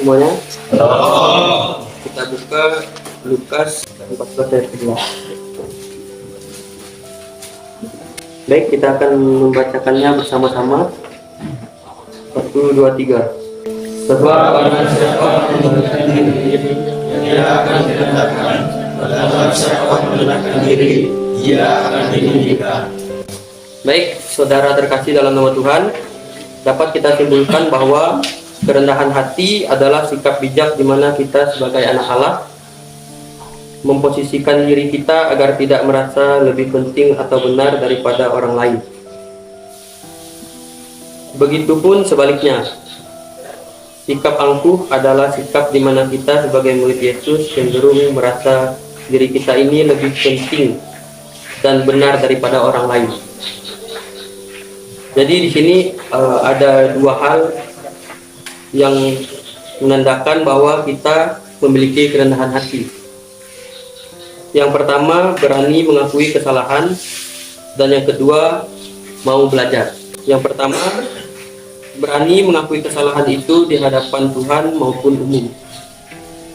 semuanya. Kita buka Lukas 14 ayat 11. Baik, kita akan membacakannya bersama-sama. 1, 2, 3. Sebab barang siapa merendahkan diri, dia akan direndahkan. Barang siapa merendahkan diri, dia akan ditinggikan. Baik, saudara terkasih dalam nama Tuhan, dapat kita simpulkan bahwa kerendahan hati adalah sikap bijak di mana kita sebagai anak Allah memposisikan diri kita agar tidak merasa lebih penting atau benar daripada orang lain. Begitupun sebaliknya, sikap angkuh adalah sikap di mana kita sebagai murid Yesus cenderung merasa diri kita ini lebih penting dan benar daripada orang lain. Jadi di sini ada dua hal yang menandakan bahwa kita memiliki kerendahan hati. Yang pertama, berani mengakui kesalahan, dan yang kedua, mau belajar. Yang pertama, berani mengakui kesalahan itu di hadapan Tuhan maupun umum.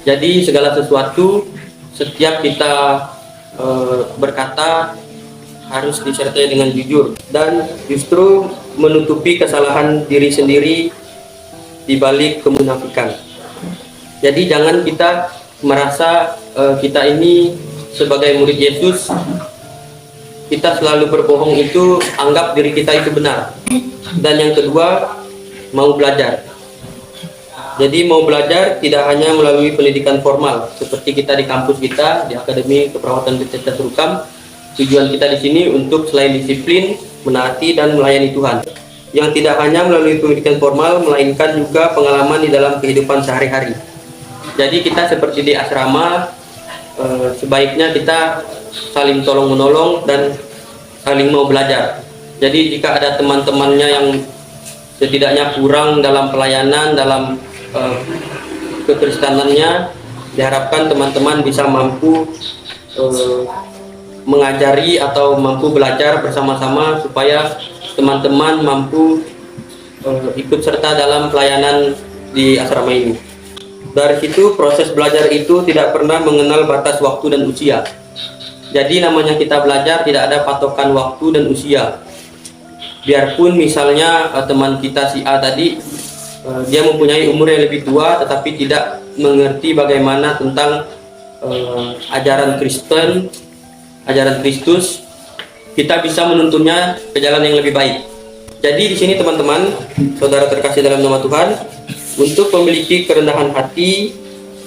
Jadi segala sesuatu, setiap kita berkata harus disertai dengan jujur, dan justru menutupi kesalahan diri sendiri di balik kemunafikan. Jadi jangan kita merasa kita ini sebagai murid Yesus, kita selalu berbohong itu anggap diri kita itu benar. Dan yang kedua, mau belajar. Jadi mau belajar tidak hanya melalui pendidikan formal seperti kita di kampus kita di Akademi Keperawatan Bethesda Serukam. Tujuan kita di sini untuk selain disiplin, menaati dan melayani Tuhan. Yang tidak hanya melalui pendidikan formal, melainkan juga pengalaman di dalam kehidupan sehari-hari. Jadi kita seperti di asrama, sebaiknya kita saling tolong-menolong dan saling mau belajar. Jadi jika ada teman-temannya yang setidaknya kurang dalam pelayanan, dalam kekristenannya, diharapkan teman-teman bisa mampu mengajari atau mampu belajar bersama-sama supaya teman-teman mampu ikut serta dalam pelayanan di asrama ini. Dari situ proses belajar itu tidak pernah mengenal batas waktu dan usia. Jadi namanya kita belajar tidak ada patokan waktu dan usia. Biarpun misalnya teman kita si A tadi dia mempunyai umur yang lebih tua tetapi tidak mengerti bagaimana tentang ajaran Kristen, ajaran Kristus, kita bisa menuntunnya ke jalan yang lebih baik. Jadi di sini teman-teman, saudara terkasih dalam nama Tuhan, untuk memiliki kerendahan hati,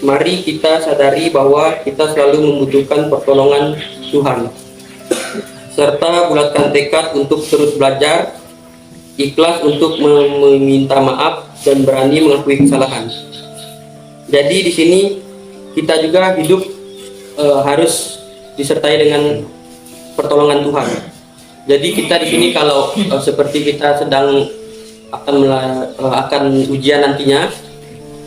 mari kita sadari bahwa kita selalu membutuhkan pertolongan Tuhan. Serta bulatkan tekad untuk terus belajar, ikhlas untuk meminta maaf dan berani mengakui kesalahan. Jadi di sini kita juga hidup harus disertai dengan pertolongan Tuhan. Jadi kita di sini kalau seperti kita sedang akan ujian nantinya,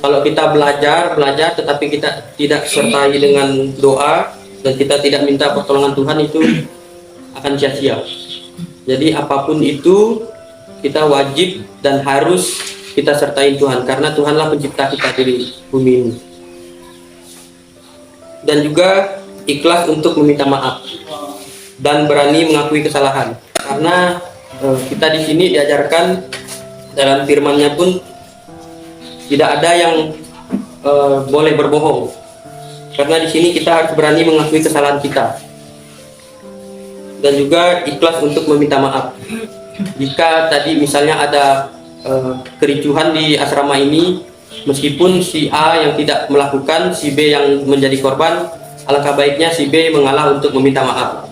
kalau kita belajar tetapi kita tidak sertai dengan doa dan kita tidak minta pertolongan Tuhan, itu akan sia-sia. Jadi apapun itu kita wajib dan harus kita sertai Tuhan, karena Tuhanlah pencipta kita di bumi ini. Dan juga ikhlas untuk meminta maaf dan berani mengakui kesalahan, karena kita di sini diajarkan dalam firman-Nya pun tidak ada yang boleh berbohong, karena di sini kita harus berani mengakui kesalahan kita dan juga ikhlas untuk meminta maaf. Jika tadi misalnya ada kericuhan di asrama ini, meskipun si A yang tidak melakukan, si B yang menjadi korban, alangkah baiknya si B mengalah untuk meminta maaf.